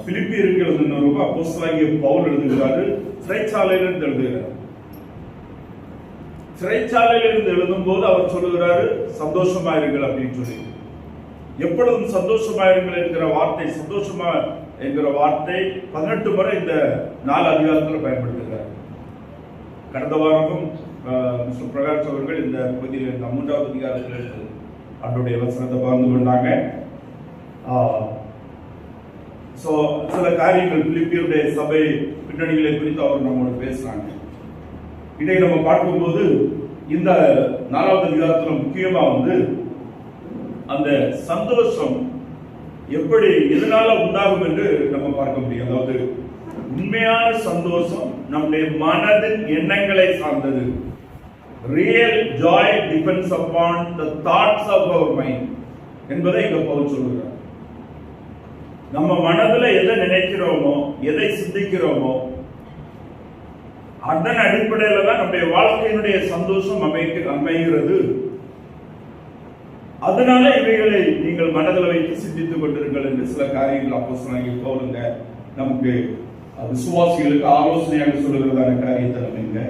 பிலிப்பியருக்கு எழுதினவங்க அப்போஸ்தலனாகிய பவுல் எழுதுகிறாரு. சிறைச்சாலையிலிருந்து எழுதுகிறார். சிறைச்சாலையிலிருந்து எழுதும் போது அவர் சொல்லுகிறாரு, சந்தோஷமாயிருங்கள் அப்படின்னு சொல்லி. எப்பொழுதும் சந்தோஷமாயிருங்கள் என்கிற வார்த்தை, சந்தோஷமா என்கிற வார்த்தை 18 முறை இந்த 4 அதிகாரத்தில் பயன்படுத்துகிறார். கடந்த வாரமும் மிஸ்டர் பிரகாஷ் அவர்கள் இந்த பகுதியில் 3வது அதிகாரத்தில் அவருடைய வசனத்தை பகிர்ந்து கொண்டாங்க. சில காரியங்கள் பிலிப்பியருடைய சபை பின்னணிகளை குறித்து அவர் நம்மோடு பேசுறாங்க. இதை நம்ம பார்க்கும்போது இந்த 4வது அதிகாரத்தில் முக்கியமா அந்த சந்தோஷம் எப்படி எதனால உண்டாகும் என்று நம்ம பார்க்க முடியும். அதாவது உண்மையான சந்தோஷம் நம்முடைய மனதின் எண்ணங்களை சார்ந்தது. Real joy depends upon the thoughts of our mind என்பதை இங்க பவுல் சொல்கிறார். நம்ம மனதுல எதை நினைக்கிறோமோ, எதை சிந்திக்கிறோமோ, அதன் அடிப்படையில தான் நம்முடைய வாழ்க்கையினுடைய சந்தோஷம் அமைகிறது. அதனால இவைகளை நீங்கள் மனதில் வைத்து சிந்தித்துக் கொண்டிருங்கள் என்று சில காரியங்கள் அப்போஸ்தலனாகிய பவுல் நமக்கு விசுவாசிகளுக்கு ஆலோசனையாக சொல்லுகிறதான காரியத்தை நம்ம இங்க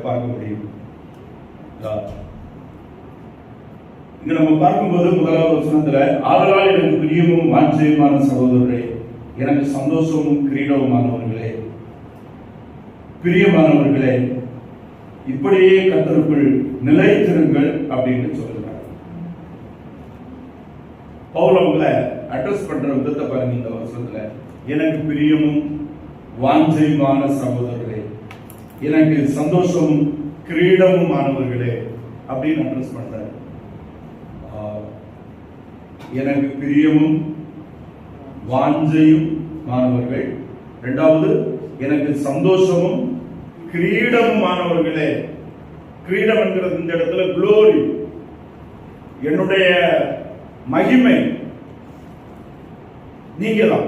பார்க்க முடியும். இங்க நம்ம பார்க்கும்போது 1வது வசனத்துல, ஆதலால் எனக்கு பிரியமும் வாஞ்சையுமான சகோதரரே, எனக்கு சந்தோஷமும் கிரீடவுமானவர்களே, பிரியமானவர்களே, இப்படியே கர்த்தருக்குள் நிலைத்திருங்கள் அப்படின்னு சொல்லுகிறார். பவுல் அவங்களை அட்ரஸ் பண்ற விதத்தை பாருங்க. இந்த வசனத்துல, எனக்கு பிரியமும் வாஞ்சையுமான சகோதரர்களே, எனக்கு சந்தோஷமும் கிரீடமும் ஆனவர்களே அப்படின்னு அட்ரஸ் பண்றாரு. எனக்கு பிரியமும் வாஞ்சையும் மாணவர்கள். 2வது, எனக்கு சந்தோஷமும் கிரீடமும் மாணவர்களே. கிரீடம் என்கிறது இந்த இடத்துல குளோரி, என்னுடைய மகிமை நீங்க தான்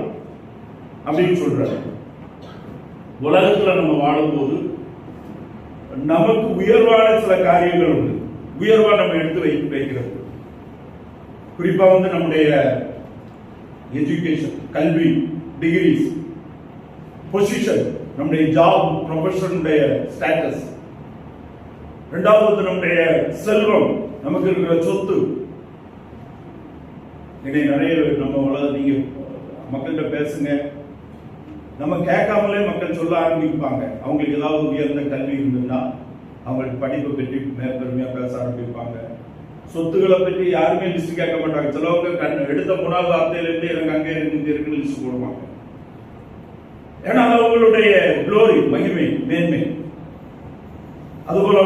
அப்படின்னு சொல்றாரு. உலகத்துல நம்ம வாழும்போது நமக்கு உயர்வான சில காரியங்கள் உண்டு. உயர்வா நம்ம எடுத்து வைக்கிறது. குறிப்பா நம்முடைய எஜுகேஷன், கல்வி, டிகிரிஸ், பொசிஷன், நம்முடைய ஜாப், ப்ரொஃபஷனுடைய ஸ்டேட்டஸ். 2வது நம்முடைய செல்வம், நமக்கு இருக்கிற சொத்து. இதை நிறைய நம்ம நீங்க மக்கள்கிட்ட பேசுங்க, நம்ம கேட்காமலே மக்கள் சொல்ல ஆரம்பிப்பாங்க. அவங்களுக்கு ஏதாவது உயர்ந்த கல்வி இருந்ததுன்னா அவங்களுக்கு படிப்பை பற்றி பெருமையா பேச ஆரம்பிப்பாங்க. சொத்துக்களை பற்றி யாருமே லிஸ்ட் கேட்க மாட்டாங்க. சிலவங்க எடுத்த 3வது வார்த்தையிலிருந்து எனக்கு அங்கே இருக்குன்னு லிஸ்ட் போடுவாங்க. ஏன்னா அது அவங்களுடைய குளோரி, மகிமை, மேன்மை. அதுபோல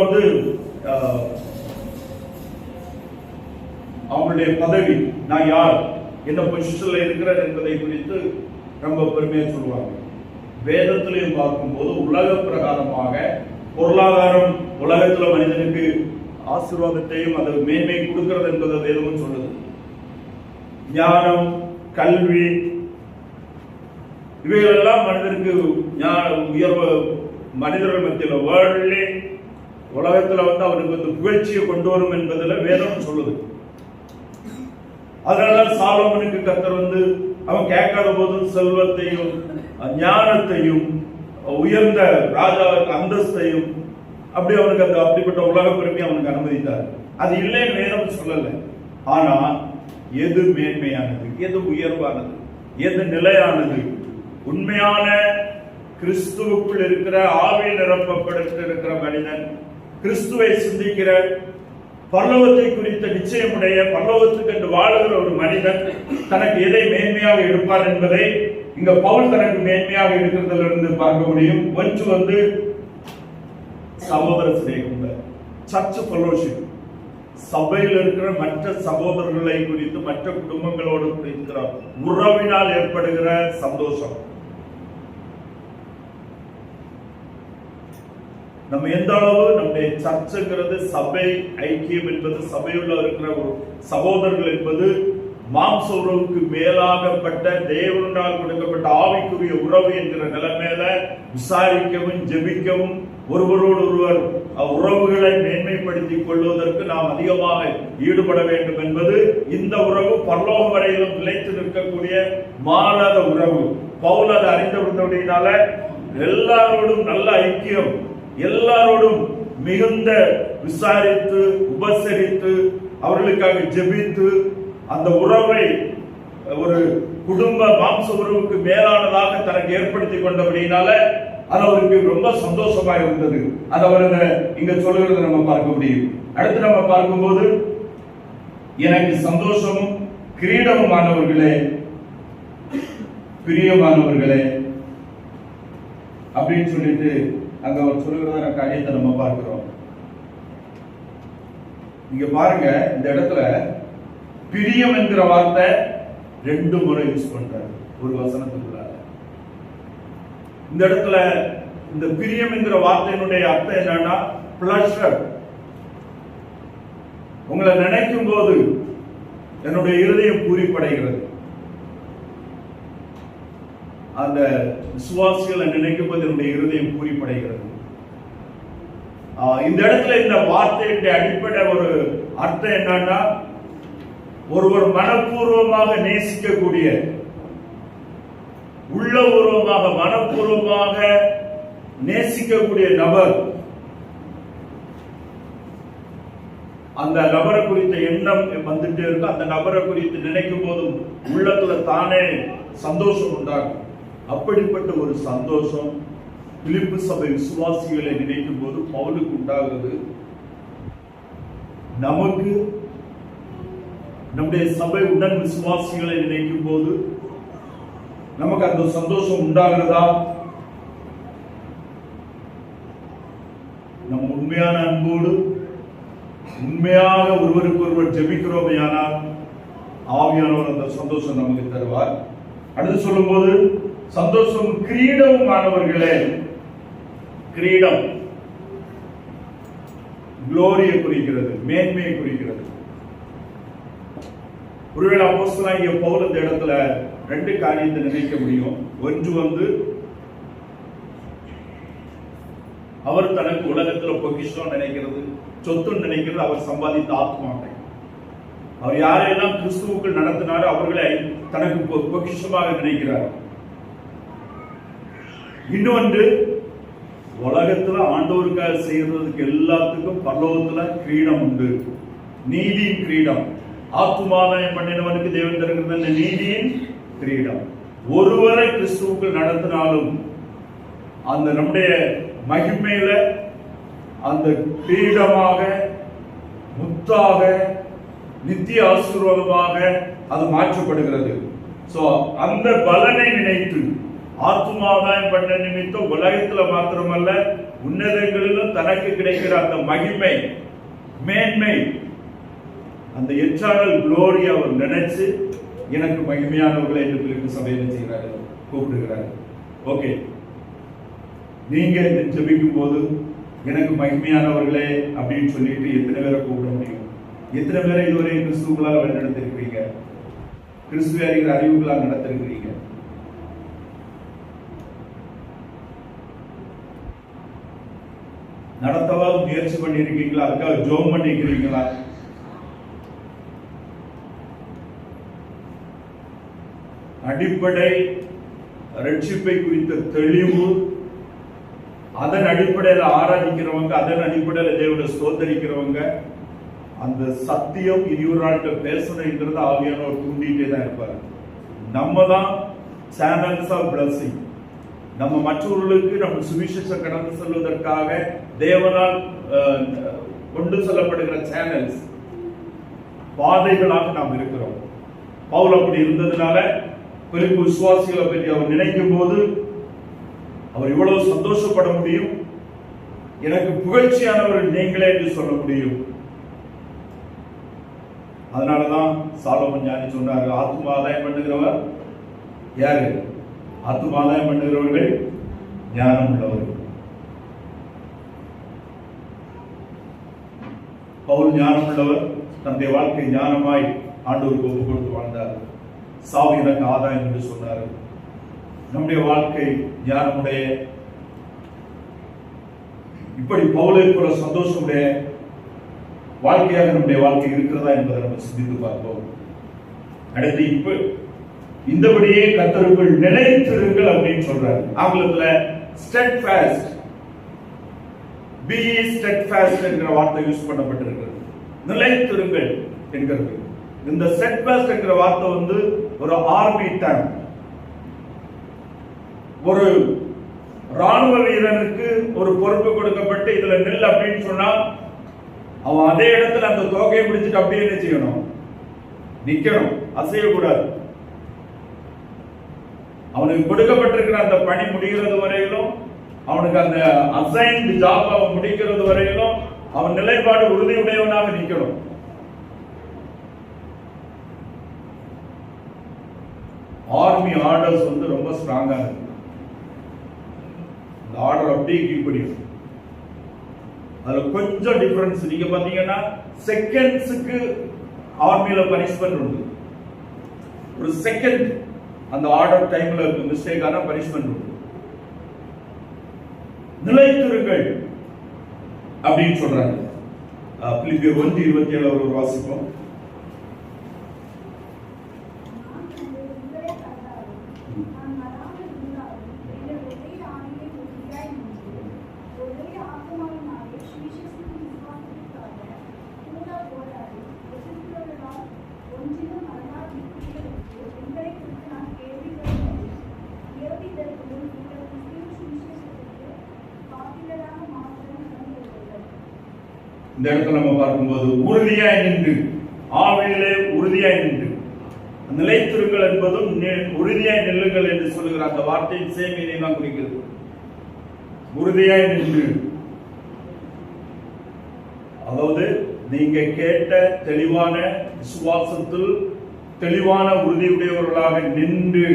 அவங்களுடைய பதவி, நான் யார், என்ன பொசிஷன்ல இருக்கிறேன் என்பதை குறித்து ரொம்ப பெருமையா சொல்லுவாங்க. வேதத்திலையும் பார்க்கும்போது உலக பிரகாரமாக பொருளாதாரம் உலகத்துல மனிதனுக்கு ஆசீர்வாதத்தையும் அது மேன்மை கொடுக்கிறது என்பதை வேதமும் சொல்லுது. ஞானம், கல்வி, இவைகளெல்லாம் மனிதனுக்கு உயர்வு, மனிதர்கள் மத்தியில் வேர்ல்ட்லி உலகத்துல அவனுக்கு புகழ்ச்சியை கொண்டு வரும் என்பதில் வேதம் சொல்லுது. அதனால சாலோமனுக்கு கர்த்தர் அவன் கேட்காத போதும் செல்வத்தையும் ஞானத்தையும் உயர்ந்த ராஜா அந்தஸ்தையும் அப்படி அவனுக்கு அப்படிப்பட்ட உலக பெருமையை அவனுக்கு அனுமதித்தார். அது இல்லைன்னு வேதம் சொல்லல. ஆனா எது மேன்மையானது, எது உயர்வானது, எது நிலையானது, உண்மையான கிறிஸ்துவுக்குள் இருக்கிற ஆவியில் நிரப்பப்பட்டிருக்கிற மனிதன், கிறிஸ்துவை சிந்திக்கிற, பரலோகத்தை குறித்த நிச்சயமுடைய, பரலோகத்துக்கு என்று வாழுகிற ஒரு மனிதன் தனக்கு எதை மேன்மையாக எடுப்பார் என்பதை இங்க பவுல் தனக்கு மேன்மையாக இருக்கிறதிலிருந்து பார்க்க முடியும். ஒன்று சகோதர சிநேகம், சர்ச் ஃபெலோஷிப், சபையில் இருக்கிற மற்ற சகோதரர்களை குறித்து, மற்ற குடும்பங்களோடு இருக்கிற உறவினால் ஏற்படுகிற சந்தோஷம். நம்ம எந்த அளவு நம்முடைய சர்ச்சுங்கிறது, சபை ஐக்கியம் என்பது, சபையுள்ள இருக்கிற ஒரு சகோதரர்கள் என்பது மாம்ச உறவுக்கு மேலாகப்பட்ட தேவனால் கொடுக்கப்பட்ட ஆவிக்குரிய உறவு என்கிற நிலைமையில விசாரிக்கவும் ஜெபிக்கவும் ஒருவரோடு ஒருவர் உறவுகளை மேன்மைப்படுத்திக் கொள்வதற்கு நாம் அதிகமாக ஈடுபட வேண்டும் என்பது இந்த உறவு பரலோகம் வரையிலும் நிலைத்து நிற்கக்கூடிய மாறாத உறவு. பவுல் அதை அறிந்தபடினால எல்லாரோடும் நல்ல ஐக்கியம், எல்லாரோடும் மிகுந்த விசாரித்து உபசரித்து அவர்களுக்காக ஜெபித்து அந்த உறவை ஒரு குடும்ப மாம்ச உறவுக்கு மேலானதாக தனக்கு ஏற்படுத்தி கொண்டபடினால அது அவருக்கு ரொம்ப சந்தோஷமா இருந்தது. அது அவர் இங்க சொல்லுகிறத நம்ம பார்க்க முடியும். அடுத்து நம்ம பார்க்கும்போது, எனக்கு சந்தோஷமும் கிரீடமுமானவர்களே, பிரியமானவர்களே அப்படின்னு சொல்லிட்டு அங்க அவர் சொல்லுகிற காரியத்தை நம்ம பார்க்கிறோம். இங்க பாருங்க, இந்த இடத்துல பிரியம் என்கிற வார்த்தை 2 முறை யூஸ் பண்றாரு ஒரு வசனத்துக்குள்ள. இந்த இடத்துல இந்த பிரியம் என்கிற வார்த்தையினுடைய அர்த்தம் என்னன்னா பிளஷர். உங்களை நினைக்கும் போது என்னுடைய இருதயம் பூரிப்படைகிறது. அந்த விசுவாசிகளை நினைக்கும் போது என்னுடைய இருதயம் பூரிப்படைகிறது. இந்த இடத்துல இந்த வார்த்தையுடைய அடிப்படை ஒரு அர்த்தம் என்னன்னா, ஒருவர் மனப்பூர்வமாக நேசிக்கக்கூடிய, உள்ளபூர்வமாக மனப்பூர்வமாக நேசிக்கக்கூடிய நபர், அந்த நபரை குறித்த எண்ணம் வந்துட்டே இருக்கு. அந்த நபரை குறித்து நினைக்கும் போதும் உள்ளத்துல தானே சந்தோஷம் உண்டாகும். அப்படிப்பட்ட ஒரு சந்தோஷம் பிலிப்பு சபை விசுவாசிகளை நினைக்கும் போது பவுலுக்கு உண்டாகிறது. நமக்கு நம்முடைய சபை உடன் விசுவாசிகளை நினைக்கும் போது நமக்கு அந்த சந்தோஷம் உண்டாகிறதா? நம் உண்மையான அன்போடு உண்மையாக ஒருவருக்கு ஒருவர் ஜெபிக்கிறோமே ஆனால் ஆவியானவர் அந்த சந்தோஷம் நமக்கு தருவார். அடுத்து சொல்லும் போது, சந்தோஷம் கிரீடமுமானவர்களே. கிரீடம் குளோரியை குறிக்கிறது, மேன்மையை குறிக்கிறது. ஒருவேளை அப்போஸ்தலனாகிய பவுல் இந்த இடத்துல 2 காரியத்தை நினைக்க முடியும். ஒன்று அவர் தனக்கு உலகத்துல பொக்கிஷம் நினைக்கிறது, சொத்து நினைக்கிறது, அவர் சம்பாதித்த ஆத்மாவை. அவர் யாரையெல்லாம் கிறிஸ்துவுக்குள் நடத்தினாரோ அவர்களை தனக்கு பொக்கிஷமாக நினைக்கிறார். இன்னொன்று, உலகத்துல ஆண்டவருக்காக செய்யறதுக்கு எல்லாத்துக்கும் பரலோகத்துல கிரீடம் உண்டு, நீதியின் கிரீடம். ஆத்துமாதாயம் பண்ணினவனுக்கு தேவன் தருகிற நீதியின் கிரீடம். ஒருவரை கிறிஸ்துவுக்குள் நடத்தினாலும் அந்த நம்முடைய மகிமையில அந்த கிரீடமாக, முத்தாக, நித்திய ஆசீர்வாதமாக அது மாற்றப்படுகிறது. சோ அந்த பலனை நினைத்து ஆத்துமாதாயம் பண்ண நிமித்தம் உலகத்துல மாத்திரமல்ல உன்னதங்களிலும் தனக்கு கிடைக்கிற அந்த மகிமை, மேன்மை, அந்த எட்டர்னல் குளோரி அவர் நினைச்சு எனக்கு மகிமையானவர்களை என்று பிலிப்பு சபையில செய்கிறாரு, கூப்பிடுகிறார். ஓகே, நீங்க ஜெபிக்கும் போது எனக்கு மகிமையானவர்களே அப்படின்னு சொல்லிட்டு எத்தனை பேரை கூப்பிட முடியும்? எத்தனை பேரை இதுவரை கிறிஸ்துவர்களாக வழிநடத்திருக்கிறீங்க? கிறிஸ்துவ அறிகிற அறிவுகளாக நடத்திருக்கிறீங்க? நடத்தவா முயற்சி பண்ணி இருக்கீங்களா? அதுக்காக ஜோம் பண்ணிக்கிறீங்களா? அடிப்படை ரட்சிப்பை குறித்த தெளிவு, அதன் அடிப்படையில் ஆராதிக்கிறவங்க, அதன் அடிப்படையில் தேவனை ஸ்தோத்தரிக்கிறவங்க, அந்த சத்தியம் இனி ஒரு நாட்கள் பேசணுங்கிறது ஆவியானவர் தூண்டிட்டே தான் இருப்பாரு. நம்ம தான் சேனல்ஸ் ஆஃப் பிளஸிங். நம்ம மற்றவர்களுக்கு நம்ம சுவிசேஷம் கடந்து செல்வதற்காக தேவனால் கொண்டு செல்லப்படுகிற சேனல்ஸ், பாதைகளாக நாம் இருக்கிறோம். பவுல் அப்படி இருந்ததுனால பிலிப்பு விசுவாசிகளை பற்றி அவர் நினைக்கும் போது அவர் இவ்வளவு சந்தோஷப்பட முடியும். எனக்கு புகழ்ச்சியானவர்கள் நீங்களே என்று சொல்ல முடியும். அதனாலதான் சாலோமன் ஞானி சொன்னார், ஆத்தும ஆதாயம் பண்ணுகிறவர் யாரு? ஆத்தும ஆதாயம் பண்ணுகிறவர்கள் ஞானம் உள்ளவர்கள். பவுல் ஞானம் உள்ளவர், தன்னுடைய வாழ்க்கை ஞானமாய் ஆண்டவருக்கு ஒப்பு கொடுத்து வாழ்ந்தார். சாவு எனக்கு ஆதாயம் என்று சொன்னார். நம்முடைய வாழ்க்கை ஞானமுடைய, இப்படி பவுலை போல சந்தோஷமுடைய வாழ்க்கையாக நம்முடைய வாழ்க்கை இருக்கிறதா என்பதை நம்ம சிந்தித்து பார்ப்போம். அடுத்து, இப்ப இந்தபடியே கர்த்தருக்குள் நிலைத்திருங்கள் அப்படின்னு சொல்றாரு. ஆங்கிலத்துல steadfast, be steadfast என்கிற வார்த்தை யூஸ் பண்ணப்பட்டிருக்கிறது. நிலைத்திருங்கள் என்கிறது. இந்த steadfast என்கிற வார்த்தை வந்து ஒரு ஆர்மி டேர்ம். ஒரு ராணுவ வீரனுக்கு ஒரு பொறுப்பு கொடுக்கப்பட்டு இதுல நெல் அப்படின்னு சொன்னா அவன் அதே இடத்துல அந்த தோகையை பிடிச்சிட்டு அப்படியே என்ன செய்யணும்? நிக்கணும், அசையக்கூடாது. அவனுக்கு கொடுக்கப்பட்டிருக்கிற அந்த பணி முடிகிறது வரையிலும், அவனுக்கு அந்த அசைன்ட் ஜாப் அவன் முடிக்கிறது வரையிலும் அவன் நிலைப்பாடு உறுதியுடையவனாக நிக்கணும். ஆர்மி ஆர்டர்ஸ் வந்து ரொம்ப ஸ்ட்ராங்கா இருக்கு. இந்த ஆர்டர் அப்படியே கீப் பண்ணிடும். அதுல கொஞ்சம் டிஃபரன்ஸ் நீங்க பாத்தீங்கன்னா செகண்ட்ஸுக்கு ஆர்மியில பனிஷ்மெண்ட் உண்டு. ஒரு செகண்ட் அந்த ஆர்டர் டைம்ல மிஸ்டேக் ஆனா பனிஷ்மெண்ட் உண்டு. நிலைத்திருங்கள் அப்படின்னு சொல்றாங்க. பிலிப்பியர் 1:27 ஒரு வாசிப்போம். இந்த இடத்துல நம்ம பார்க்கும்போது உறுதியாய் நின்று, ஆவியிலே உறுதியாய் நின்று, நிலைத்திருங்கள் என்பதும் உறுதியாய் நில்லுங்கள் என்று சொல்லுகிற அந்த வார்த்தையின் சேம் மீனிங் தான் குறிக்கிறது. உறுதியாய் நின்று, அதாவது நீங்க கேட்ட தெளிவான விசுவாசத்தில் தெளிவான உறுதியுடையவர்களாக நின்று,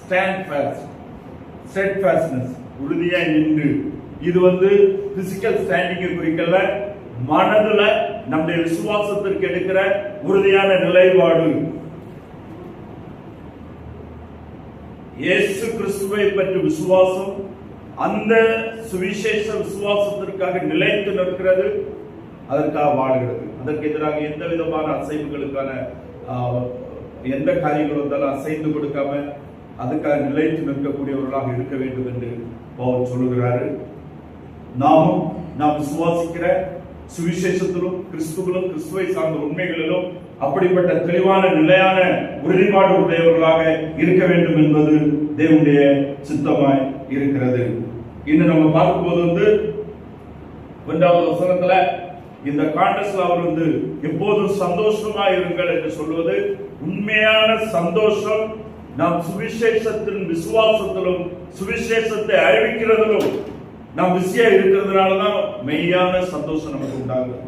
ஸ்டாண்ட் ஃபாஸ்ட், ஸ்டெட்ஃபாஸ்ட்னஸ், உறுதியாய் நின்று. இது வந்து பிசிக்கல் ஸ்டாண்டிங்கை குறிக்கல, மனதுல நம்முடைய விசுவாசத்திற்கு எடுக்கிற உறுதியான நிலைப்பாடு. இயேசு கிறிஸ்துவை பற்றி விசுவாசம், அந்த சுவிசேஷ விசுவாசத்திற்காக நிலைத்து நிற்கிறது, அதற்காக வாழுகிறது. அதற்கு எதிராக எந்த விதமான அசைவுகளுக்கான எந்த காரியங்களும் வந்தாலும் அசைந்து கொடுக்காம அதுக்காக நிலைத்து நிற்கக்கூடியவர்களாக இருக்க வேண்டும் என்று பவுல் சொல்லுகிறாரு. நாம் விசுவாசிக்கிற சுவிசேஷத்திலும் கிறிஸ்துவிலும் கிறிஸ்துவை சார்ந்த உண்மைகளிலும் அப்படிப்பட்ட தெளிவான நிலையான உறுதிப்பாடு உடையவர்களாக இருக்க வேண்டும் என்பது தேவனுடைய சித்தமாய் இருக்கிறது. இன்னும் நம்ம பார்க்கும்போது வந்து 1வது வசனத்துல இந்த காண்டஸ்ல அவர் வந்து எப்போதும் சந்தோஷமா இருங்கள் என்று சொல்வது, உண்மையான சந்தோஷம் நாம் சுவிசேஷத்தின் விசுவாசத்திலும் சுவிசேஷத்தை அறிவிக்கிறதிலும் நாம் பிஸியா இருக்கிறதுனாலதான் மெய்யான சந்தோஷம் நமக்கு உண்டாகுது.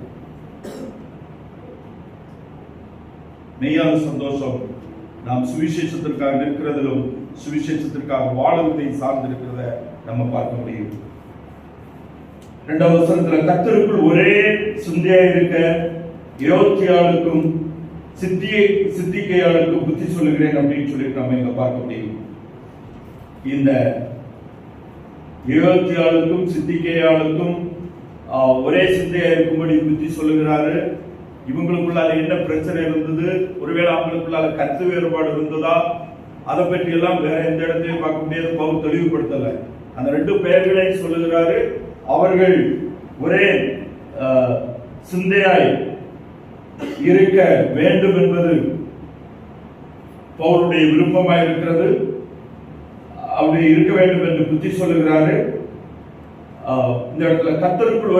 மெய்யான சந்தோஷம் நாம் சுவிசேஷத்திற்காக நிற்கிறதிலும் சுவிசேஷத்திற்காக வாழுவதை சார்ந்திருக்கிறத நம்ம பார்க்க முடியும். 2வது வசனத்துல கர்த்தருக்குள் ஒரே சிந்தையா இருக்க யோத்தியாளுக்கும் சித்திகையாளுக்கும் புத்தி சொல்லுகிறேன் அப்படின்னு சொல்லிட்டு நம்ம இங்க பார்க்க முடியும். இந்த யோத்தியாளுக்கும் சித்திகையாளுக்கும் ஒரே சிந்தையா இருக்கும்படி புத்தி சொல்லுகிறாரு. இவங்களுக்குள்ளால என்ன பிரச்சனை இருந்தது, ஒருவேளை அவங்களுக்குள்ளால கருத்து வேறுபாடு இருந்ததா, அதை பற்றி எல்லாம் வேற எந்த இடத்தையும் பார்க்க முடியாது. பவுல் தெளிவுபடுத்தல. அந்த 2 பெயர்களையும் சொல்லுகிறாரு. அவர்கள் ஒரே சிந்தையாய் இருக்க வேண்டும் என்பது பவுலுடைய விருப்பமாய் இருக்கிறது. அப்படி இருக்க வேண்டும் என்று புத்தி சொல்லுகிறாரு. இந்த இடத்துல கர்த்தருக்குள்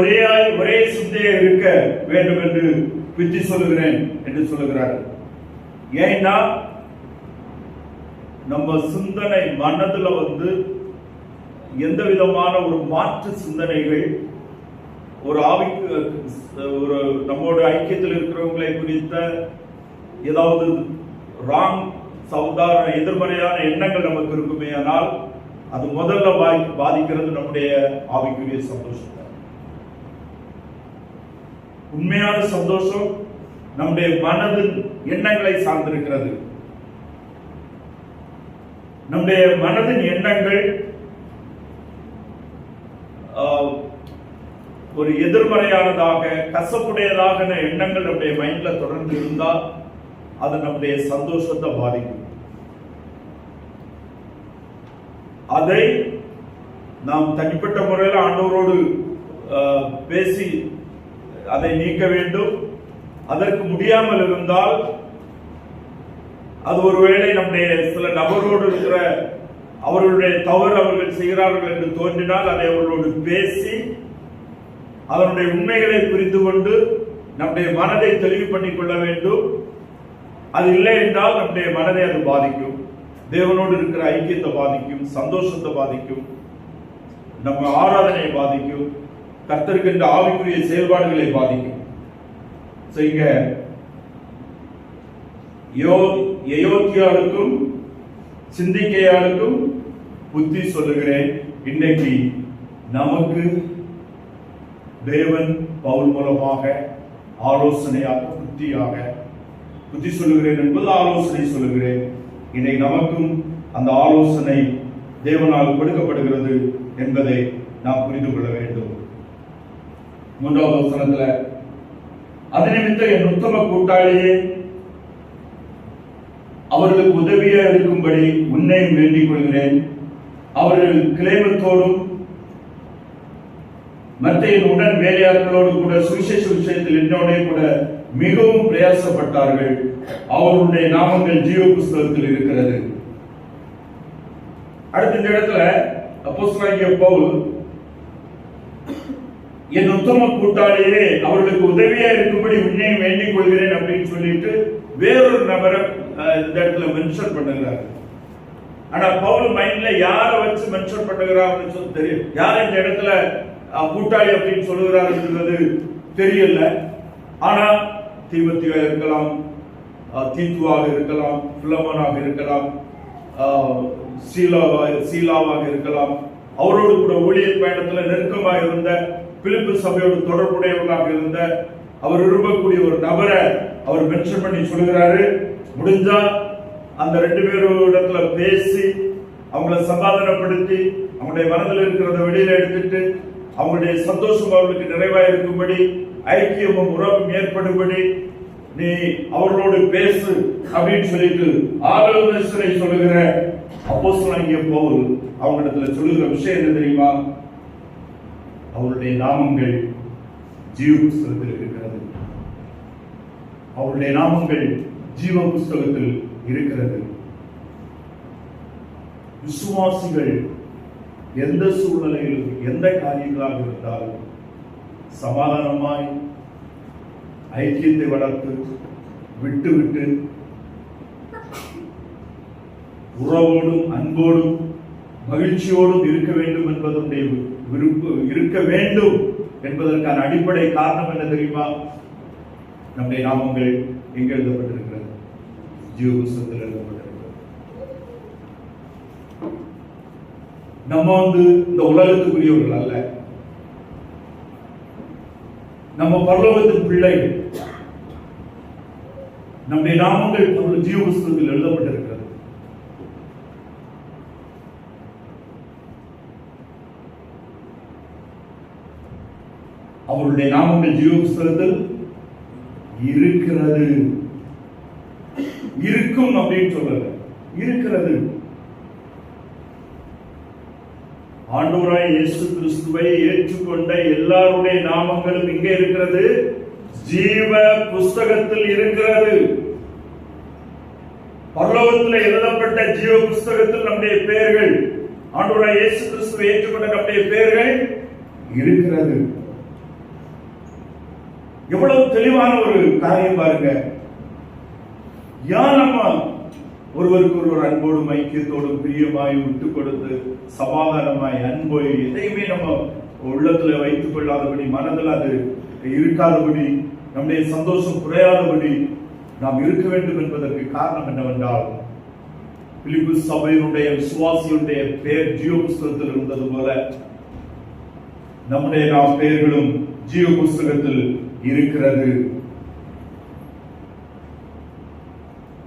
ஒரே சிந்தையா இருக்க வேண்டும் என்று புத்தி சொல்லுகிறேன் என்று சொல்லுகிறாரு. ஏன்னா நம்ம சிந்தனை மனதுல வந்து எந்த விதமான ஒரு மாற்று சிந்தனைகள், ஒரு ஆவிக்கு ஒரு நம்மோட ஐக்கியத்தில் இருக்கிறவங்களை குறித்த ஏதாவது ராங் சாதாரண எதிர்மறையான எண்ணங்கள் நமக்கு இருக்குமே, ஆனால் அது முதல்ல பாதிக்கிறது நம்முடைய ஆவிக்குரிய சந்தோஷம். உண்மையான சந்தோஷம் நம்முடைய மனதின் எண்ணங்களை சார்ந்திருக்கிறது. நம்முடைய மனதின் எண்ணங்கள் ஒரு எதிர்மறையானதாக கசப்புடையதாக எண்ணங்கள் நம்முடைய மைண்ட்ல தொடர்ந்து இருந்தால் அது நம்முடைய சந்தோஷத்தை பாதிக்கும். அதை நாம் தனிப்பட்ட முறையில் ஆண்டவரோடு பேசி அதை நீக்க வேண்டும். அதற்கு முடியாமல் இருந்தால் அது ஒருவேளை நம்முடைய சில நபரோடு இருக்கிற அவர்களுடைய தவறு அவர்கள் செய்கிறார்கள் என்று தோன்றினால் அதை அவர்களோடு பேசி அதனுடைய உண்மைகளை புரிந்து கொண்டு நம்முடைய மனதை தெளிவு பண்ணிக் கொள்ள வேண்டும். அது இல்லை என்றால் நம்முடைய மனதை அது பாதிக்கும், தேவனோடு இருக்கிற ஐக்கியத்தை பாதிக்கும், சந்தோஷத்தை பாதிக்கும், நம்ம ஆராதனையை பாதிக்கும், கர்த்தருக்கின்ற ஆவிக்குரிய செயல்பாடுகளை பாதிக்கும். இங்க யோத்தியாளுக்கும் சிந்திக்கையாளுக்கும் புத்தி சொல்லுகிறேன். இன்றைக்கு நமக்கு தேவன் பவுல் மூலமாக ஆலோசனையாக புத்தி சொல்லுகிறேன் என்பது ஆலோசனை சொல்லுகிறேன். இன்றைக்கு நமக்கும் அந்த ஆலோசனை தேவனால் கொடுக்கப்படுகிறது என்பதை நாம் புரிந்து கொள்ள வேண்டும். 3வது வசனத்துல, அது நிமித்தம் என் உத்தம கூட்டாளியே, அவர்களுக்கு உதவியா இருக்கும்படி உன்னையும் வேண்டிக் கொள்கிறேன். அவர்கள் கிளேமத்தோடும் மற்ற உடன் வேலையாட்களோடு கூட சுவிசேஷ விஷயத்தில் என்னோட கூட மிகவும் பிரயாசப்பட்டார்கள். அவர்களுடைய நாமங்கள் ஜீவ புஸ்தகத்தில் இருக்கிறது. அடுத்த இந்த இடத்துல அப்போஸ்தலனாகிய பவுல் என் உத்தம கூட்டாளியே, அவர்களுக்கு உதவியா இருக்கும்படி உன்னையும் வேண்டிக் கொள்கிறேன் அப்படின்னு சொல்லிட்டு வேறொரு நபரை இந்த இடத்துல மென்ஷன் பண்ணுகிறார். ஆனா பவுல் மைண்ட்ல யாரை வச்சு மென்ஷன் பண்ணுகிறார்னு சொல்லி தெரியும். யார் இந்த இடத்துல கூட்டாளி அப்படின்னு சொல்லுகிறார் தெரியல. ஆனா தீமோத்தேயுவா இருக்கலாம், தீத்துவாக இருக்கலாம், பிலமோனாக இருக்கலாம், சீலாவாக இருக்கலாம், அவரோடு கூட ஊழியர் பயணத்துல நெருக்கமாக இருந்த பிலிப்பு சபையோடு தொடர்புடையவர்களாக இருந்த அவர் விரும்பக்கூடிய ஒரு நபரை அவர் மென்ஷன் பண்ணி சொல்லுகிறாரு. முடிஞ்சா அந்த 2 பேரோட பேசி அவங்கள சமாதானப்படுத்தி அவங்களுடைய மனதில் இருக்கிறத வெளியில எடுத்துட்டு அவங்களுடைய சந்தோஷம் அவர்களுக்கு நிறைவாக இருக்கும்படி ஐக்கியமும் உறவும் ஏற்படும்படி நீ அவர்களோடு பேசு அப்படின்னு சொல்லிட்டு ஆலோசனை சொல்லுகிற அப்போஸ்தலனாகிய பவுல் அவங்களிடத்துல சொல்லுகிற விஷயம் என்ன தெரியுமா? அவருடைய நாமங்கள் ஜீவ புஸ்தகத்தில் இருக்கிறது. அவருடைய நாமங்கள் ஜீவ புஸ்தகத்தில் இருக்கிறது. விசுவாசிகள் எந்த சூழ்நிலையிலும் எந்த காரியங்களாக இருந்தாலும் சமாதானமாய் ஐக்கியத்தை வளர்த்து விட்டு உறவோடும் அன்போடும் மகிழ்ச்சியோடும் இருக்க வேண்டும் என்பதனுடைய விருப்பம் இருக்க வேண்டும் என்பதற்கான அடிப்படை காரணம் என்ன தெரியுமா? நம்முடைய நாமங்கள் எங்க எழுதப்பட்டிருக்கிறது? ஜீவ புஸ்தகத்தில் எழுதப்பட்டிருக்கிறது. நம்ம இந்த உலகத்துக்குரியவர்கள் அல்ல, நம்ம பரலோகத்தின் பிள்ளைகள். நம்முடைய நாமங்கள் ஜீவ புஸ்தகத்தில் எழுதப்பட்டிருக்கிறது. அவருடைய நாமங்கள் ஜீவ புஸ்தகத்தில் இருக்கிறது. இருக்கும் அப்படின்னு சொல்லல, இருக்கிறது. ஆண்டவராய் இயேசு கிறிஸ்துவை ஏற்றுக்கொண்ட எல்லாருடைய நாமங்களும் இங்கே இருக்கிறது, ஜீவ புஸ்தகத்தில் இருக்கிறது. பரலோகத்தில் எழுதப்பட்ட ஜீவ புஸ்தகத்தில் நம்முடைய பெயர்கள், ஆண்டவராய் இயேசு கிறிஸ்துவை ஏற்றுக்கொண்ட நம்முடைய பெயர்கள் இருக்கிறது. எவ்வளவு தெளிவான ஒரு காரியம் பாருங்க. யார் நம்ம ஒருவருக்கு ஒருவர் அன்போடும் ஐக்கியத்தோடும் பிரியமாய் விட்டு கொடுத்து சமாதானமாய் அன்போய் எதையுமே நம்ம உள்ளத்துல வைத்துக் கொள்ளாதபடி, மனதில் அது இருக்காதபடி, நம்முடைய சந்தோஷம் குறையாதபடி நாம் இருக்க வேண்டும் என்பதற்கு காரணம் என்னவென்றால், பிலிப்பு சபையினுடைய விசுவாசியுடைய பெயர் ஜீவ புஸ்தகத்தில் இருந்தது போல நம்முடைய நாம் பெயர்களும் ஜீவ புஸ்தகத்தில் இருக்கிறது.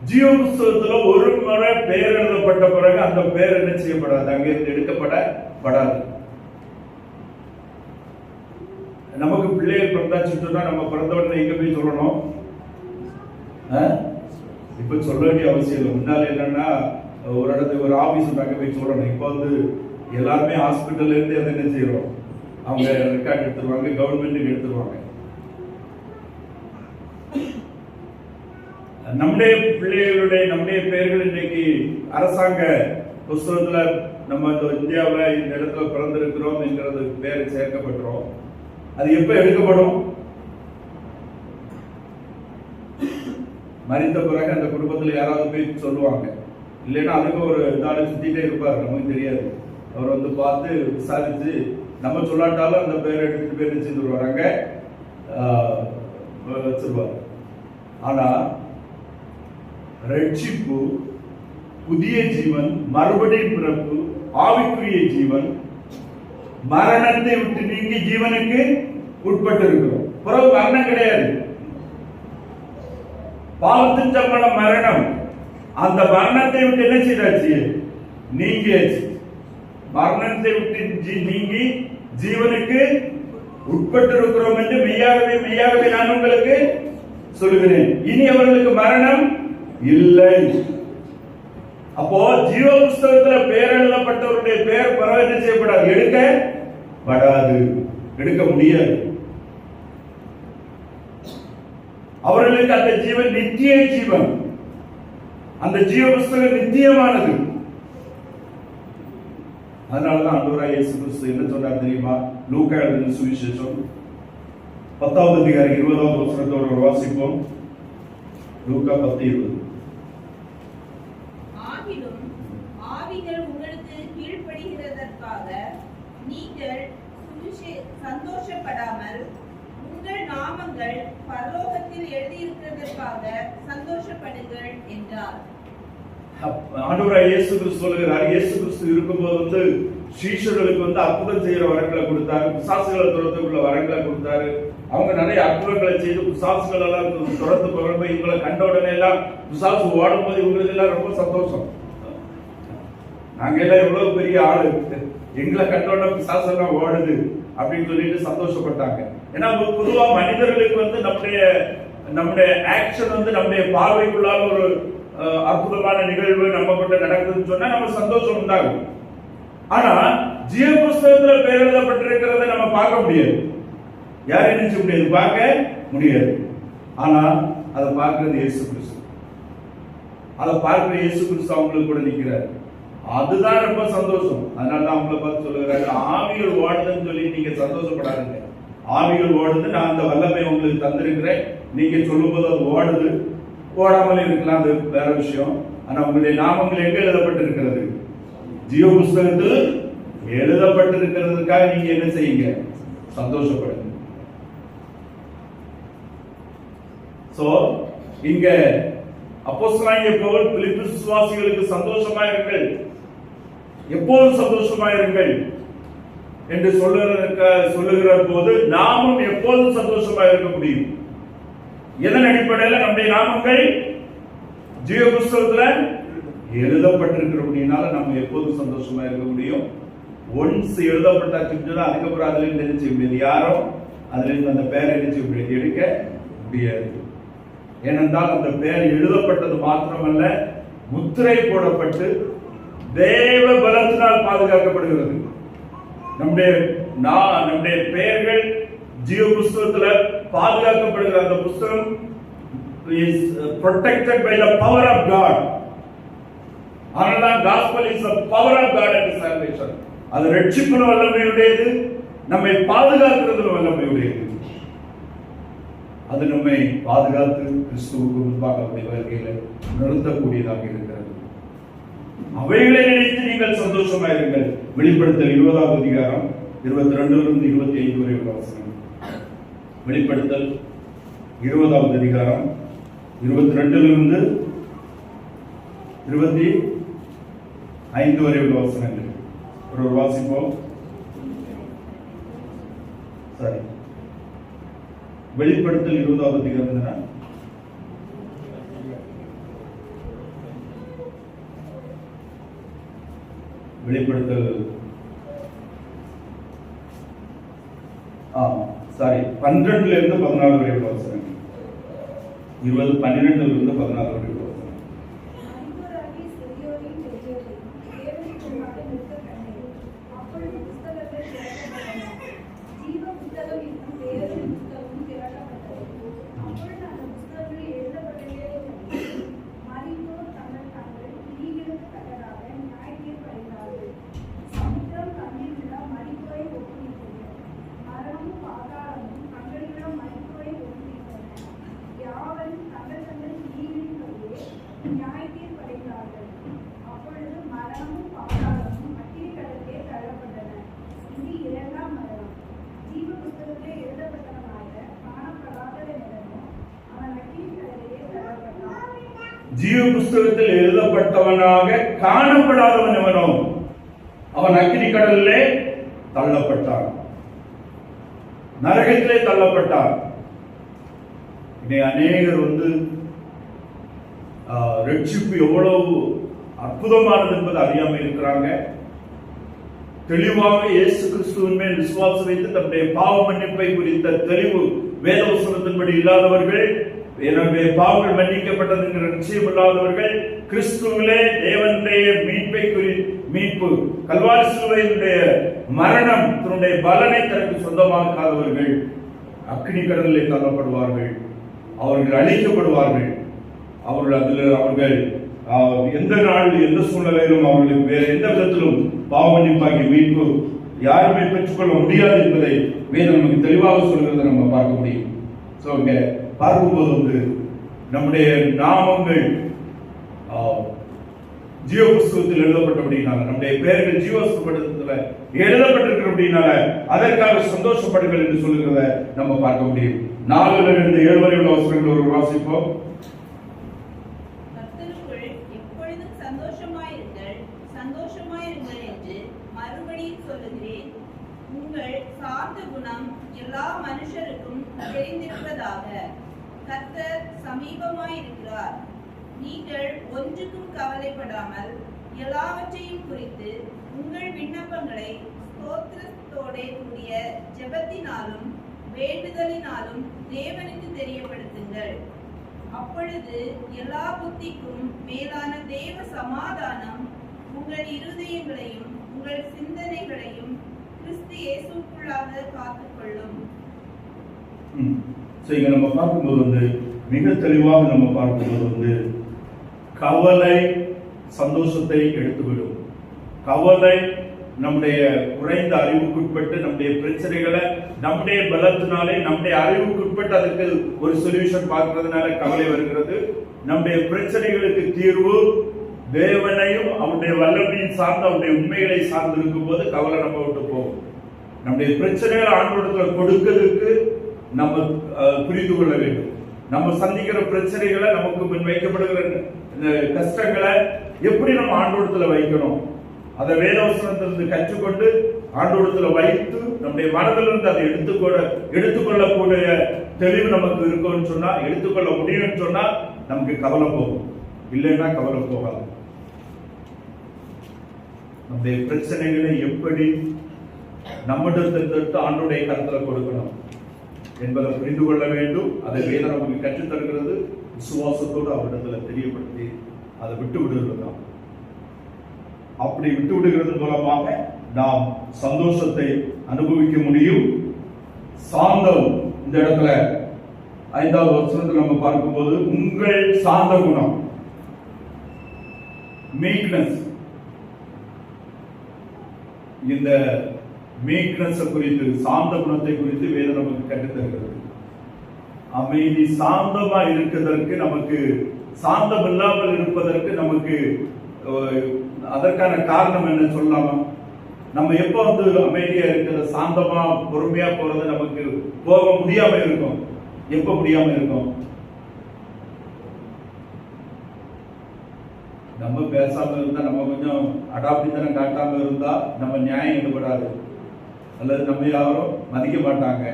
ஜீவ புஸ்தகத்துல ஒரு முறை பெயர் எழுதப்பட்ட பிறகு அந்த பெயர் என்ன செய்யப்படாது, அங்கிருந்து எடுக்கப்படாது. நமக்கு பிள்ளைகள் பிறந்தாச்சுன்னா நம்ம பிறந்தவன எங்க போய் சொல்லணும்? இப்ப சொல்ல வேண்டிய அவசியம் இல்லை. முன்னால என்னன்னா ஒரு இடத்துக்கு ஒரு ஆபீஸ் அங்கே போய் சொல்லணும். இப்போ வந்து எல்லாருமே ஹாஸ்பிட்டல்ல இருந்து அதை என்ன செய்யறோம், அவங்க ரெக்கார்ட் எடுத்துருவாங்க, கவர்மெண்ட்டுக்கு எடுத்துருவாங்க. நம்முடைய பிள்ளைகளுடைய நம்முடைய பெயர்கள் இன்னைக்கு அரசாங்க புஸ்தகத்துல நம்ம இந்தியாவில் இந்த இடத்துல பிறந்திருக்கிறோம் என்கிறது பேர் சேர்க்கப்பட்டுரும். அது எப்ப எடுக்கப்படும்? மறித்த பிறகு அந்த குடும்பத்தில் யாராவது போய் சொல்லுவாங்க. இல்லைன்னா அதுக்கு ஒரு நாளை சுத்திட்டே இருப்பார், நமக்கு தெரியாது. அவர் வந்து பார்த்து விசாரிச்சு நம்ம சொல்லாட்டாலும் அந்த பேரை எடுத்துட்டு போய் செஞ்சுருவாங்க, வச்சிருவார். ஆனா ரட்சிப்பு, புதிய ஜீவன், மறுபடியும் பிறப்பு, ஆவிக்குரிய ஜீவன், மரணத்தை விட்டு நீங்கி ஜீவனுக்கு உட்பட்டு இருக்கிறோம். பிறகு மரணம் கிடையாது. பாவத்தின் சம்பளம் மரணம். அந்த மரணத்தை விட்டு என்ன செய்தாச்சு? நீங்கியாச்சு. மரணத்தை விட்டு நீங்கி ஜீவனுக்கு உட்பட்டு இருக்கிறோம் என்று மெய்யாகவே மெய்யாகவே நான் உங்களுக்கு சொல்லுகிறேன். இனி அவர்களுக்கு மரணம் இல்லை. அப்போ ஜீவ புஸ்தகத்தில் பெயர் எழுதப்பட்டவருடைய பெயர் பரவ என்ன செய்யப்படாது, எடுக்கப்படாது, எடுக்க முடியாது. அவர்களுக்கு அந்த ஜீவன் நித்திய ஜீவன். அந்த ஜீவ புஸ்தகம் நித்தியமானது. அதனாலதான் ஆண்டவராகிய இயேசு கிறிஸ்து என்ன சொன்னார் தெரியுமா? லூக்கா எழுதின சுவிசேஷம் 10வது அதிகாரம் 20வது வசனத்தோடு வாசிப்போம். லூக்கா 10:20. ஆகிலும் ஆவிகள் உங்களுக்கு கீழ்ப்படிகிறதற்காக நீங்கள் சந்தோஷப்படாமல் உங்கள் நாமங்கள் பரலோகத்தில் எழுதியிருக்கிறதற்காக சந்தோஷப்படுங்கள் என்றார். ஆண்டவராகிய இயேசு கிறிஸ்து சொல்லுகிறார், இயேசு கிறிஸ்து இருக்கும்போது வந்து சீஷர்களுக்கு வந்து அற்புதம் செய்யற வரங்களை கொடுத்தாரு, பிசாசுகளை துரத்துக்குள்ள வரங்களை கொடுத்தாரு. அவங்க நிறைய அற்புதங்களை செய்து பிசாசுகள் எல்லாம் துரத்து போறப்ப இவங்களை கண்ட உடனே எல்லாம் பிசாசு ஓடும் போது இவங்களுக்கு எல்லாம் ரொம்ப சந்தோஷம். நாங்க எல்லாம் எவ்வளவு பெரிய ஆளு, எங்களை கண்ட உடனே பிசாசு எல்லாம் ஓடுது அப்படின்னு சொல்லிட்டு சந்தோஷப்பட்டாங்க. ஏன்னா பொதுவா மனிதர்களுக்கு வந்து நம்முடைய ஆக்ஷன் வந்து நம்முடைய பார்வைக்குள்ளால ஒரு அற்புதமான நிகழ்வு நம்ம கிட்ட நடக்குதுன்னு சொன்னா நம்ம சந்தோஷம் உண்டாகும். ஆனா ஜீவ புஸ்தகத்துல பெயர் எழுதப்பட்டிருக்கிறத நம்ம பார்க்க முடியாது. யாரும் நினைச்ச முடியாது, பார்க்க முடியாது. ஆனா அதை பார்க்கிறது இயேசு கிறிஸ்து. அதை பார்க்கிற இயேசு கிறிஸ்து அவங்களுக்கு கூட நிற்கிறார். அதுதான் ரொம்ப சந்தோஷம். அதனாலதான் அவங்களை பார்த்து சொல்லுகிறாரு, ஆவிகள் ஓடுதுன்னு சொல்லி நீங்க சந்தோஷப்படாதுங்க. ஆவிகள் ஓடுது, நான் அந்த வல்லமை உங்களுக்கு தந்திருக்கிறேன். நீங்க சொல்லும் போது அது ஓடுது, ஓடாமல் இருக்கலாம், அது வேற விஷயம். ஆனா உங்களுடைய நாமங்கள் எங்க எழுதப்பட்டிருக்கிறது? ஜீவ புஸ்தகத்தில் எழுதப்பட்டிருக்கிறதுக்காக நீங்க என்ன செய்யுங்க? சந்தோஷப்படுங்க. சோ இங்க அப்போஸ்தலனாகிய பவுல் பிலிப்பி விசுவாசிகளுக்கு சந்தோஷமாயிருங்கள், எப்போதும் சந்தோஷமாயிருங்கள் என்று சொல்லுகிற போது நாமும் எப்போதும் சந்தோஷமாக இருக்க முடியும். எதன் அடிப்படையில்? நம்முடைய நாமங்கள் ஜீவ புஸ்தகத்தில் எழுதப்பட்டிருக்கிறபடினால நம்ம எப்போதும் சந்தோஷமா இருக்க முடியும். ஒன்ஸ் எழுதப்பட்டாச்சுன்னா அதுக்கப்புறம் அதுல இருந்து என்ன செய்ய முடியாது, யாரும் அதுல இருந்து அந்த பேரை என்ன செய்ய முடியாது, எடுக்க முடியாது. ஏனென்றால் அந்த பெயர் எழுதப்பட்டது மாத்திரமல்ல, முத்திரை போடப்பட்டு தேவ பலத்தினால் பாதுகாக்கப்படுகிறது. நம்முடைய பெயர்கள் ஜீவ புஸ்தகத்தில் பாதுகாக்கப்படுகிற அந்த புஸ்தகம் is protected by the power of God. அதனால gospel is the power of God and salvation. அது ரட்சிப்பு வல்லமையுடையது, நம்மை பாதுகாக்கிறது வல்லமையுடையது. அது நம்மை பாதுகாத்து கிறிஸ்துவுக்கு முன்பாக நம்முடைய வாழ்க்கையில நிறுத்தக்கூடியதாக இருக்கிறது. அவைகளை நினைத்து நீங்கள் சந்தோஷமா இருங்கள். வெளிப்படுத்தல் 20வது அதிகாரம் 22 25 வரை உள்ள வசனம். வெளிப்படுத்தல் 20வது அதிகாரம் 22 25 வரை உள்ள வசனங்கள் ஒரு வாசிப்போம். சரி, வெளிப்படுத்தல் 20வது அதிகாரம் வெளிப்படுத்தல் 12 இருந்து 14 வரை உள்ள வசனங்கள். 12 இருந்து 14 வரை உள்ள வசனங்கள். ஜீவ புஸ்தகத்தில் எழுதப்பட்டவனாக காணப்படாதவன் எவனோ அவன் அக்கினி கடலிலே தள்ளப்பட்டான், நரகத்திலே தள்ளப்பட்டான். அநேகர் ரட்சிப்பு எவ்வளவு அற்புதமானது என்பது அறியாமல் இருக்கிறாங்க. தெளிவாக இயேசு கிறிஸ்துவின் மேல் விசுவாசம் வைத்து தன்னுடைய பாவ மன்னிப்பை குறித்த தெளிவு வேதவசனத்தின்படி இல்லாதவர்கள், என்னுடைய பாவங்கள் மன்னிக்கப்பட்டது என்கிற நிச்சயம் இல்லாதவர்கள், கிறிஸ்துவிலே தேவனுடைய மீட்பு கல்வாரி சிலுவையினுடைய மரணம் தன்னுடைய பலனை தனக்கு சொந்தமாக்காதவர்கள் அக்கினி கடலிலே தள்ளப்படுவார்கள், அவர்கள் அழிக்கப்படுவார்கள். அவர்கள் எந்த நாள் எந்த சூழ்நிலையிலும் அவர்களுக்கு வேறு எந்த விதத்திலும் பாவ மன்னிப்பாகி மீட்பு யாருமே பெற்றுக்கொள்ள முடியாது என்பதை வேதம் நமக்கு தெளிவாக சொல்கிறதை நம்ம பார்க்க முடியும். ஸோ இங்க பார்க்கும்போது நம்முடைய நாமங்கள் ஜீவ புஸ்தகத்தில் எழுதப்பட்டபடினால, நம்முடைய பெயர்கள் ஜீவ புஸ்தகத்தில் எழுதப்பட்டிருக்கிறபடினால அதற்காக சந்தோஷப்படுங்கள் என்று சொல்லுகிறத நம்ம பார்க்க முடியும். 4-7 வரை உள்ள வசனங்கள் ஒரு வாசிப்போம். சந்தோஷமாயிருங்கள் என்று மறுபடியும் சொல்லுகிறேன். உங்கள் சாந்த குணம் எல்லா மனுஷருக்கும் தெரிந்திருப்பதாக. கர்த்தர் சமீபமாயிருக்கிறார். நீங்கள் ஒன்றுக்கும் கவலைப்படாமல் எல்லாவற்றையும் குறித்து உங்கள் விண்ணப்பங்களை ஸ்தோத்திரத்தோடே கூடிய ஜெபத்தினாலும் வேண்டுதலினாலும் தேவனுக்கு தெரியப்படுத்துங்கள். அப்பொழுது எல்லா புத்திக்கும் மேலான தேவ சமாதானம் உங்கள் இருதயங்களையும் உங்கள் சிந்தனைகளையும் கிறிஸ்து இயேசுவுக்குள்ளாக காத்துக்கொள்ளும். இங்க நம்ம பார்க்கும்போது மிக தெளிவாக நம்ம பார்க்கும்போது கவலை சந்தோஷத்தை எடுத்துவிடும். கவலை நம்முடைய குறைந்த அறிவுக்குட்பட்டு நம்முடைய பிரச்சனைகளை நம்முடைய பலத்தினாலே நம்முடைய அறிவுக்குட்பட்டு அதுக்கு ஒரு சொல்யூஷன் பார்க்கறதுனால கவலை வருகிறது. நம்முடைய பிரச்சனைகளுக்கு தீர்வு தேவனையும் அவனுடைய வல்லமையும் சார்ந்து அவனுடைய உண்மைகளை சார்ந்து இருக்கும் போது கவலை நம்ம விட்டு போகும். நம்முடைய பிரச்சனைகளை ஆண்டவரிடத்துல கொடுக்கிறதுக்கு நம்ம புரிந்து கொள்ள வேண்டும். நம்ம சந்திக்கிற பிரச்சனைகளை, நமக்கு முன் வைக்கப்படுகிற கஷ்டங்களை எப்படி நம்ம ஆண்டவரிடத்துல வைக்கணும், அதை வேதவசனத்திலிருந்து கற்றுக்கொண்டு ஆண்டவரிடத்துல வைத்து நம்முடைய மனதிலிருந்து அதை எடுத்துக்கொள்ளக்கூடிய தெளிவு நமக்கு இருக்கும்னு சொன்னா, எடுத்துக்கொள்ள முடியும்னு சொன்னா நமக்கு கவலை போகும். இல்லைன்னா கவலை போகாது. நம்முடைய பிரச்சனைகளை எப்படி நம்மிடத்திற்கு ஆண்டுடைய கருத்துல கொடுக்கணும் என்பதை புரிந்து கொள்ள வேண்டும். அதை வேதம் நமக்கு கற்றுத் தருகிறது. விசுவாசத்தோடு அவரிடத்துல தெரியப்படுத்தி அதை விட்டு விடுகிறது தான். அப்படி விட்டு விடுகிறது மூலமாக நாம் சந்தோஷத்தை அனுபவிக்க முடியும். சாந்தம் இந்த இடத்துல 5வது வசனத்தில் நம்ம பார்க்கும்போது உங்கள் சாந்த குணம், மீக்னஸ், இந்த மீக்னஸ் குறித்து, சாந்த குணத்தை குறித்து வேதம் நமக்கு கற்றுத் தருகிறது. அமைதி, சாந்தமா இருக்கிறதற்கு, நமக்கு சாந்தம் இல்லாமல் இருப்பதற்கு நமக்கு அதற்கான காரணம் என்ன சொல்லலாமா? நம்ம எப்ப அமைதியா இருக்கிற, சாந்தமா பொறுமையா போறது நமக்கு போக முடியாம இருக்கும். எப்ப முடியாம இருக்கும்? நம்ம பேசாம இருந்தா, நம்ம கொஞ்சம் அடாப்டித்தனம் காட்டாம இருந்தா நம்ம நியாயம் ஈடுபடாது, அல்லது நம்ம யாரும் மதிக்க மாட்டாங்க.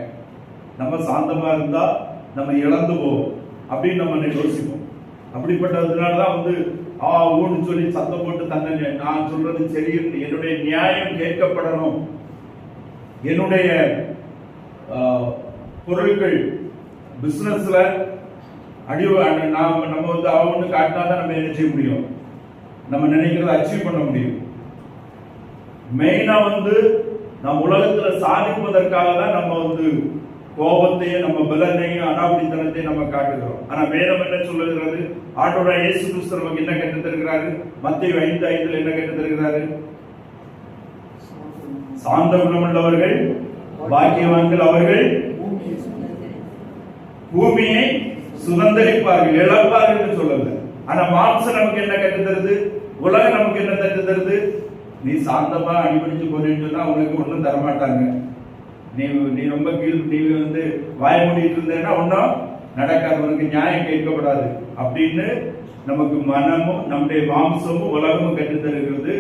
நம்ம சாந்தமா இருந்தா நம்ம இழந்து போவோம் அப்படின்னு நம்ம யோசிப்போம். அப்படிப்பட்டதுனாலதான் ஊன்னு சொல்லி சத்தம் போட்டு தன்னை, நான் சொல்றது சரி, என்னுடைய நியாயம் கேட்கப்படணும், என்னுடைய பொருட்கள் பிசினஸ்ல நம்ம அவனு காட்டினாதான் நம்ம என்ன செய்ய முடியும், நம்ம நினைக்கிறத அச்சீவ் பண்ண முடியும். மெயினா நம்ம உலகத்துல சாதிப்பதற்காக தான் நம்ம கோபத்தையும் நம்ம பலனையும் அனாவடித்தனத்தையும் நம்ம காட்டுகிறோம். ஆனா வேதம் என்ன சொல்லுகிறது? ஆண்டவராகிய இயேசு கிறிஸ்து நமக்கு என்ன கற்றுத் தருகிறாரு? மத்தேயு 5:5 என்ன கற்றுத் தருகிறாரு? சாந்த குணமுள்ளவர்கள் பாக்கியவான்கள், அவர்கள் பூமியை சுதந்தரிப்பார்கள், இழப்பார்கள் என்று சொல்லல. ஆனா மாம்சம் நமக்கு என்ன கற்றுத் தருது? உலகம் நமக்கு என்ன கற்றுத் தருது? நீ சாந்தமா அடிபடிச்சு போனேன்னு சொன்னா உனக்கு ஒன்றும் தரமாட்டாங்க. நீ ரொம்ப நீ வாய மூடிட்டு இருந்தேன்னா ஒன்னும் நடக்காது, உனக்கு நியாயம் கேட்கப்படாது அப்படின்னு நமக்கு மனமும் நம்முடைய மாம்சமும் உலகமும் கற்றுத் தருகிறது.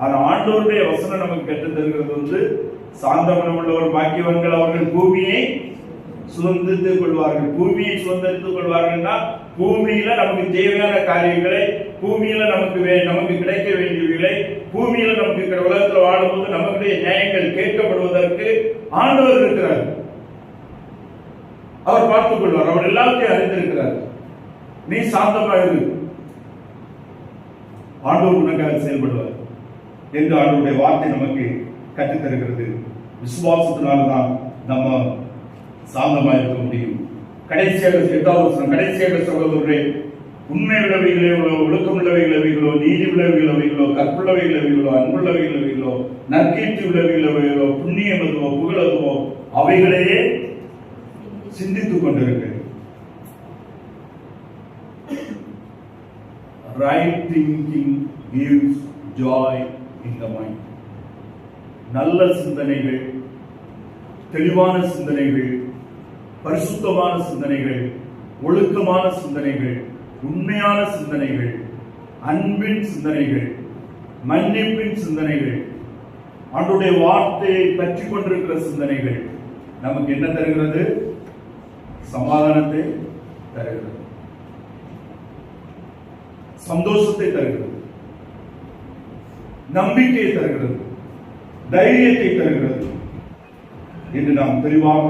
ஆனா ஆண்டவருடைய வசனம் நமக்கு கற்றுத் தருகிறது சாந்த மனமுள்ளவர் பாக்கியவான்கள், அவர்கள் பூமியை சுதந்திரித்துக் கொள்வார்கள். பூமியை சுதந்திரித்துக் கொள்வார்கள்னா பூமியில நமக்கு தேவையான காரியங்களை, பூமியில நமக்கு கிடைக்க வேண்டியவைகளை, பூமியில நமக்கு இருக்கிற உலகத்தில் வாழும்போது நம்முடைய நியாயங்கள் கேட்கப்படுவதற்கு ஆண்டவர் இருக்கிறார். அவர் பார்த்துக் கொள்வார். அவர் எல்லாத்தையும் அறிந்திருக்கிறார். நீ சாந்தமாக ஆண்டவர் உனக்காக செயல்படுவார் என்று ஆண்டவருடைய வார்த்தை நமக்கு கற்றுத் தருகிறது. விசுவாசத்தினால்தான் நம்ம சாந்தமாக இருக்க முடியும். கடைசியாக 8வது வசனம், கடைசியாக சகோதரரே, உண்மை உள்ளவைகளே ஒழுக்கம் உள்ளவைகளோ, நீதி உள்ளவைகளோ, கற்புள்ளவைகளோ, அன்புள்ளவைகளோ, நற்கீர்த்தி உள்ளவைகளோ, புண்ணியமதுவோ, புகழதுவோ அவைகளையே சிந்தித்துக் கொண்டிருக்க. Right thinking gives joy in the mind. நல்ல சிந்தனைகள், தெளிவான சிந்தனைகள், பரிசுத்தமான சிந்தனைகள், ஒழுக்கமான சிந்தனைகள், உண்மையான சிந்தனைகள், அன்பின் சிந்தனைகள், மன்னிப்பின் சிந்தனைகள், ஆண்டவருடைய வார்த்தையை பற்றி கொண்டிருக்கிற சிந்தனைகள் நமக்கு என்ன தருகிறது? சமாதானத்தை தருகிறது, சந்தோஷத்தை தருகிறது, நம்பிக்கையை தருகிறது, தைரியத்தை தருகிறது என்று நாம் தெளிவாக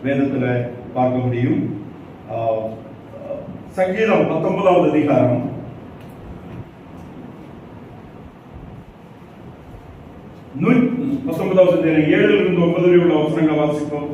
வேதத்தில் பார்க்க முடியும். சங்கீதம் 19வது அதிகாரம் 19வது 7லிருந்து 9 வரை உள்ள வசனங்களை வாசிப்போம்.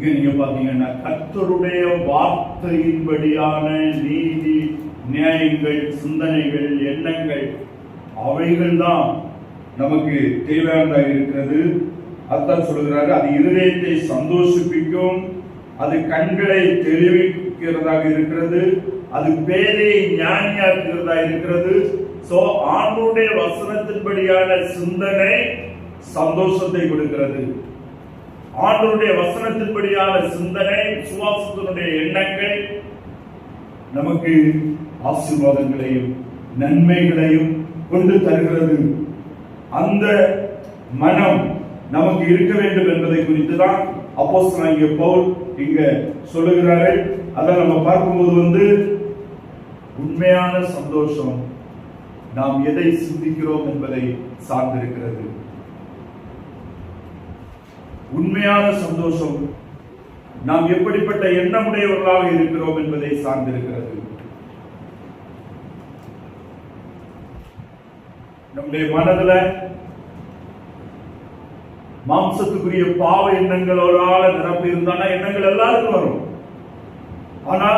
நீங்க பாத்தீங்கன்னா கர்த்தருடைய வார்த்தையின்படியான நீதி, நியாயங்கள், சிந்தனைகள், எண்ணங்கள் அவைகள் தான் நமக்கு தேவையானதாக இருக்கிறது. அதான் சொல்கிறாரு, அது இருதயத்தை சந்தோஷிப்பிக்கும், அது கண்களை தெளிவிக்கிறதாக இருக்கிறது, அது பேரை ஞானியாக்குகிறதா இருக்கிறது. சோ ஆண்டவருடைய வசனத்தின்படியான சிந்தனை சந்தோஷத்தை கொடுக்கிறது. ஆண்டவருடைய வசனத்தின்படியான சிந்தனை, விசுவாசத்தினுடைய எண்ணங்கள் நமக்கு ஆசீர்வாதங்களையும் நன்மைகளையும் கொண்டு தருகிறது. அந்த மனம் நமக்கு இருக்க வேண்டும் என்பதை குறித்து தான் அப்போஸ்தலனாகிய பவுல் இங்க சொல்லுகிறாரு. அதை நம்ம பார்க்கும்போது உண்மையான சந்தோஷம் நாம் எதை சிந்திக்கிறோம் என்பதை சார்ந்திருக்கிறது. உண்மையான சந்தோஷம் நாம் எப்படிப்பட்ட எண்ணமுடையவர்களாக இருக்கிறோம் என்பதை சார்ந்திருக்கிறது. நம்முடைய மனதுல மாம்சத்துக்குரிய பாவ எண்ணங்களோட நிரப்பி இருந்தானா எண்ணங்கள் எல்லாருக்கும் வரும். ஆனா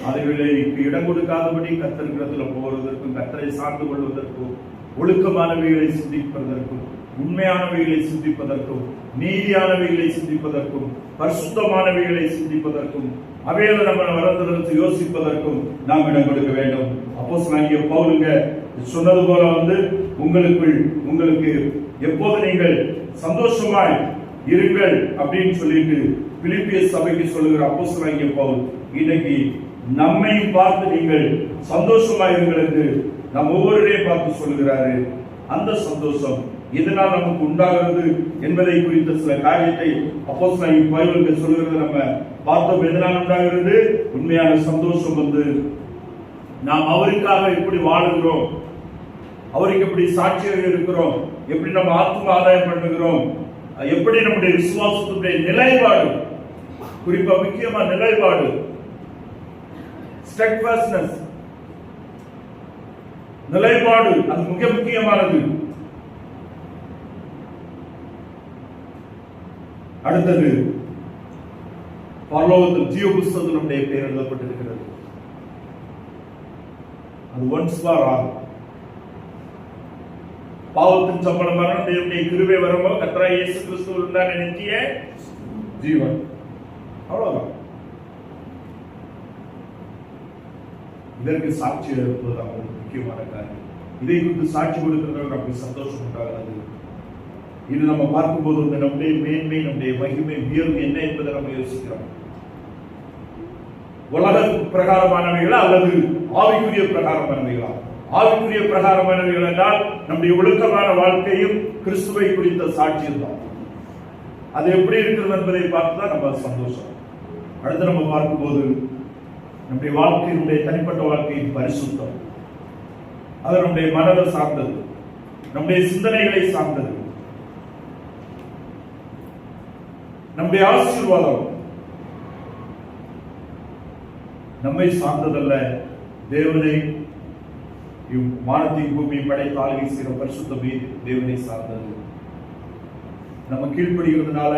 அதைகளுக்கு இடம் கொடுக்காதபடி கர்த்தரிடத்துல போவதற்கும், கர்த்தரை சார்ந்து கொள்வதற்கும், ஒழுக்கமானவைகளை சிந்திப்பதற்கும், உண்மையானவைகளை சிந்திப்பதற்கும், நீதியானவைகளை சிந்திப்பதற்கும், பரிசுத்தமானவைகளை சிந்திப்பதற்கும், அவைகளை நம்ம வளர்ந்து யோசிப்பதற்கும் நாம் இடம் கொடுக்க வேண்டும். அப்போஸ்தலனாகிய பவுலுங்க சொன்னது போல உங்களுக்கு எப்போது நீங்கள் சந்தோஷமாய் இருங்கள் அப்படின்னு சொல்லிட்டு பிலிப்பிய சபைக்கு சொல்லுகிற அப்போஸ்தலனாகிய பவுல் இன்னைக்கு நம்மையும் பார்த்து நீங்கள் சந்தோஷமாயிருங்கள் என்று நம் ஒவ்வொருவரையும் பார்த்து சொல்லுகிறாரு. அந்த சந்தோஷம் எதனால் நமக்கு உண்டாகிறது என்பதை குறித்த சில காரியத்தை அப்போஸ்தலனாகிய பவுல் சொல்லுகிறது நம்ம பார்த்தோம். எதனால் உண்டாகிறது? உண்மையான சந்தோஷம் நாம் அவருக்காக எப்படி வாழுகிறோம், அவருக்கு எப்படி சாட்சியாக இருக்கிறோம், எப்படி நம்ம ஆத்ம ஆதாயம் பண்ணுகிறோம், எப்படி நம்முடைய விசுவாசத்துடைய நிலைப்பாடு, குறிப்பா முக்கியமா நிலைப்பாடு, ஸ்டெட்ஃபாஸ்ட்னஸ், நிலைப்பாடு அது மிக முக்கியமானது. அடுத்தது பரலோகத்தில் ஜீவ புஸ்தகத்தில் நம்முடைய பெயர் எழுதப்பட்டிருக்கிறது. அது ஒன்ஸ் ஃபார் ஆல். பாவத்தின் சம்பளம் மரணம், தேவனுடைய கிருபை வரமோ கர்த்தராகிய இயேசு கிறிஸ்துவில் உண்டான நித்திய ஜீவன். அவ்வளவுதான். இதற்கு சாட்சி எழுப்புவது அவங்களுக்கு முக்கியமான காரியம். இதை குறித்து சாட்சி கொடுக்கிறது நமக்கு சந்தோஷம் உண்டாகிறது. இது நம்ம பார்க்கும்போது நம்முடைய மேன்மை, நம்முடைய மகிமை, உயர்வு என்ன என்பதை நம்ம யோசிக்கிறோம். உலக பிரகாரமானவைகளா அல்லது ஆவிக்குரிய பிரகாரமானவைகளா? ஆவிக்குரிய பிரகாரமானவைகள் என்றால் நம்முடைய ஒழுக்கமான வாழ்க்கையும் கிறிஸ்துவை குறித்த சாட்சியம் தான். அது எப்படி இருக்கிறது என்பதை பார்த்துதான் நம்ம சந்தோஷம். அடுத்து நம்ம பார்க்கும்போது நம்முடைய வாழ்க்கையினுடைய தனிப்பட்ட வாழ்க்கையின் பரிசுத்தம், அது நம்முடைய மனதை சார்ந்தது, நம்முடைய சிந்தனைகளை சார்ந்தது. நம்முடைய ஆசீர்வாதம் நம்மை சார்ந்ததல்ல, தேவனை வானத்தையும் பூமியை படைத்து ஆளுகை செய்கிற பரிசுத்தமே தேவனை சார்ந்தது. நம்ம கீழ்ப்படுகிறதுனால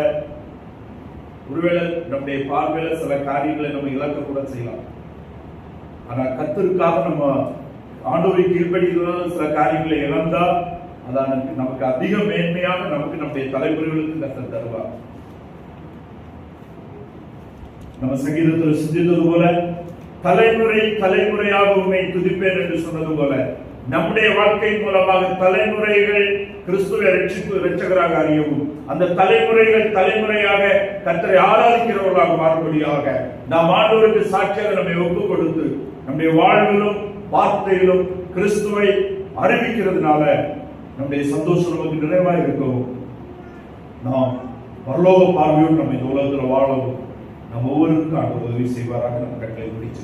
ஒருவேளை நம்முடைய பார்வையில சில காரியங்களை நம்ம இழக்க கூட செய்யலாம். ஆனா கர்த்தருக்காக நம்ம ஆண்டவரை கீழ்ப்படுகிறதுனால சில காரியங்களை இழந்தா அதான் நமக்கு அதிக மேன்மையாக நமக்கு நம்முடைய தலைமுறைகளுக்கு கர்த்தர் தருவார். நம்ம சங்கீதத்தில் சிந்தித்தது போல தலைமுறை தலைமுறையாக உண்மை துதிப்பேன் என்று சொன்னது போல நம்முடைய வாழ்க்கை மூலமாக தலைமுறைகள் கிறிஸ்துவை இரட்சகராக அறியவும், அந்த தலைமுறைகள் தலைமுறையாக கர்த்தரை ஆராதிக்கிறவர்களாக மாறும்படியாக நாம் ஆண்டவருக்கு சாட்சியாக நம்மை ஒப்புக் கொடுத்து நம்முடைய வாழ்விலும் வார்த்தையிலும் கிறிஸ்துவை அறிவிக்கிறதுனால நம்முடைய சந்தோஷம் நமக்கு நிறைவாக இருக்கவும், நாம் பரலோக பார்வையோடு நம்ம இந்த உலகத்தில் வாழவும் நம்ம ஒவ்வொருவருக்கும் ஆண்டவர் உதவி செய்வாராக நம்ம கட்டளை முடிச்சு